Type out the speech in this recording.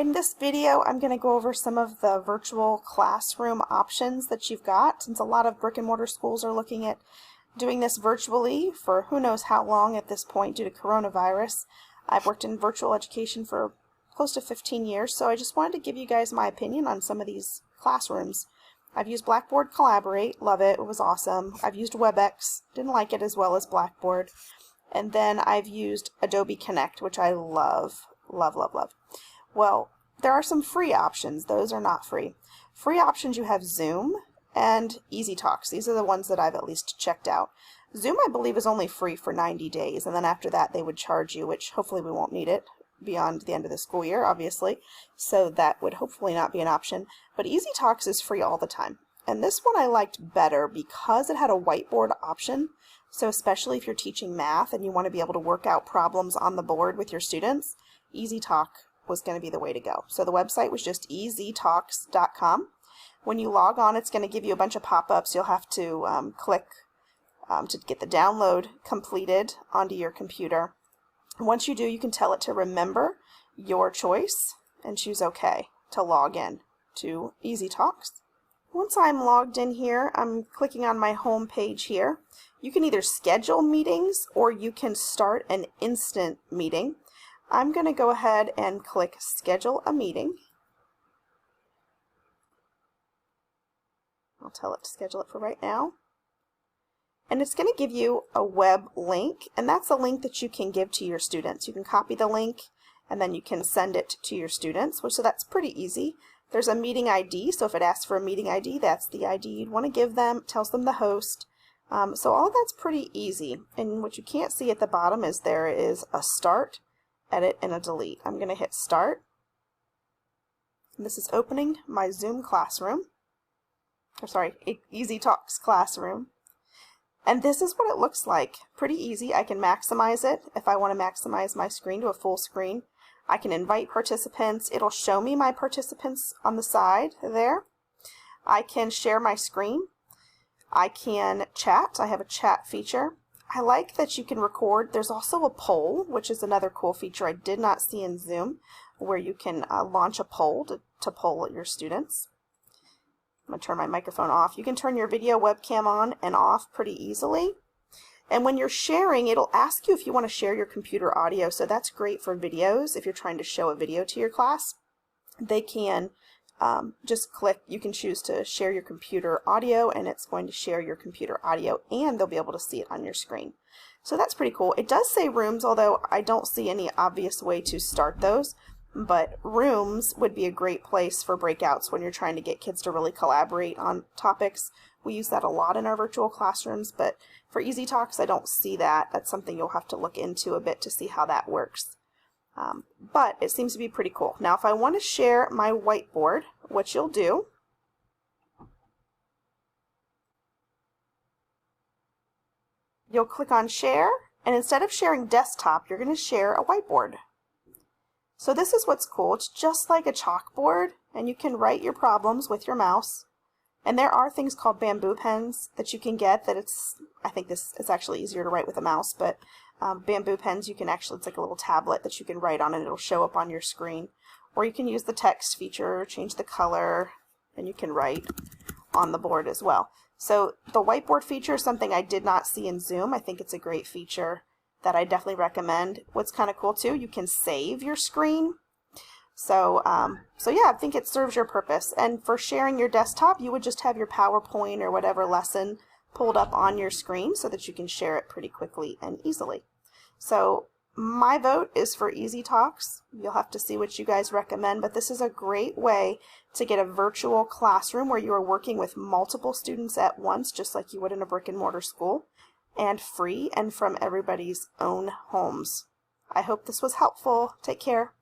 Alright, in this video I'm going to go over some of the virtual classroom options that you've got, since a lot of brick and mortar schools are looking at doing this virtually for who knows how long at this point due to coronavirus. I've worked in virtual education for close to 15 years, so I just wanted to give you guys my opinion on some of these classrooms. I've used Blackboard Collaborate, love it, it was awesome. I've used WebEx, didn't like it as well as Blackboard. And then I've used Adobe Connect, which I love, love, love, love. Well, there are some free options. Those are not free. Free options, you have Zoom and EZtalks. These are the ones that I've at least checked out. Zoom, I believe, is only free for 90 days, and then after that they would charge you, which hopefully we won't need it beyond the end of the school year, obviously, so that would hopefully not be an option. But EZtalks is free all the time. And this one I liked better because it had a whiteboard option. So especially if you're teaching math and you want to be able to work out problems on the board with your students, EZtalk was going to be the way to go. So the website was just EZtalks.com. When you log on, it's going to give you a bunch of pop-ups. You'll have to click to get the download completed onto your computer. Once you do, you can tell it to remember your choice and choose OK to log in to EZtalks. Once I'm logged in here, I'm clicking on my home page here. You can either schedule meetings or you can start an instant meeting. I'm going to go ahead and click Schedule a Meeting. I'll tell it to schedule it for right now. And it's going to give you a web link, and that's a link that you can give to your students. You can copy the link and then you can send it to your students, so that's pretty easy. There's a meeting ID, so if it asks for a meeting ID, that's the ID you'd want to give them. It tells them the host. So all of that's pretty easy. And what you can't see at the bottom is there is a start, edit, and a delete. I'm going to hit start. And this is opening my Zoom classroom. Or sorry, EZtalks classroom. And this is what it looks like. Pretty easy. I can maximize it if I want to maximize my screen to a full screen. I can invite participants. It'll show me my participants on the side there. I can share my screen. I can chat. I have a chat feature. I like that you can record. There's also a poll, which is another cool feature I did not see in Zoom, where you can launch a poll to poll your students. I'm going to turn my microphone off. You can turn your video webcam on and off pretty easily. And when you're sharing, it'll ask you if you want to share your computer audio, so that's great for videos. If you're trying to show a video to your class, they can just click, you can choose to share your computer audio, and it's going to share your computer audio, and they'll be able to see it on your screen. So that's pretty cool. It does say rooms, although I don't see any obvious way to start those. But rooms would be a great place for breakouts when you're trying to get kids to really collaborate on topics. We use that a lot in our virtual classrooms, but for EZtalks, I don't see that. That's something you'll have to look into a bit to see how that works. But it seems to be pretty cool. Now, if I want to share my whiteboard, what you'll do you'll click on Share, and instead of sharing desktop, you're going to share a whiteboard. So this is what's cool. It's just like a chalkboard, and you can write your problems with your mouse. And there are things called bamboo pens that you can get that I think this is actually easier to write with a mouse, but bamboo pens, you can actually, it's like a little tablet that you can write on and it'll show up on your screen. Or you can use the text feature, change the color, and you can write on the board as well. So the whiteboard feature is something I did not see in Zoom. I think it's a great feature that I definitely recommend. What's kind of cool too, you can save your screen. So yeah, I think it serves your purpose. And for sharing your desktop, you would just have your PowerPoint or whatever lesson pulled up on your screen so that you can share it pretty quickly and easily. So my vote is for EZtalks. You'll have to see what you guys recommend, but this is a great way to get a virtual classroom where you are working with multiple students at once, just like you would in a brick and mortar school, and free and from everybody's own homes. I hope this was helpful. Take care.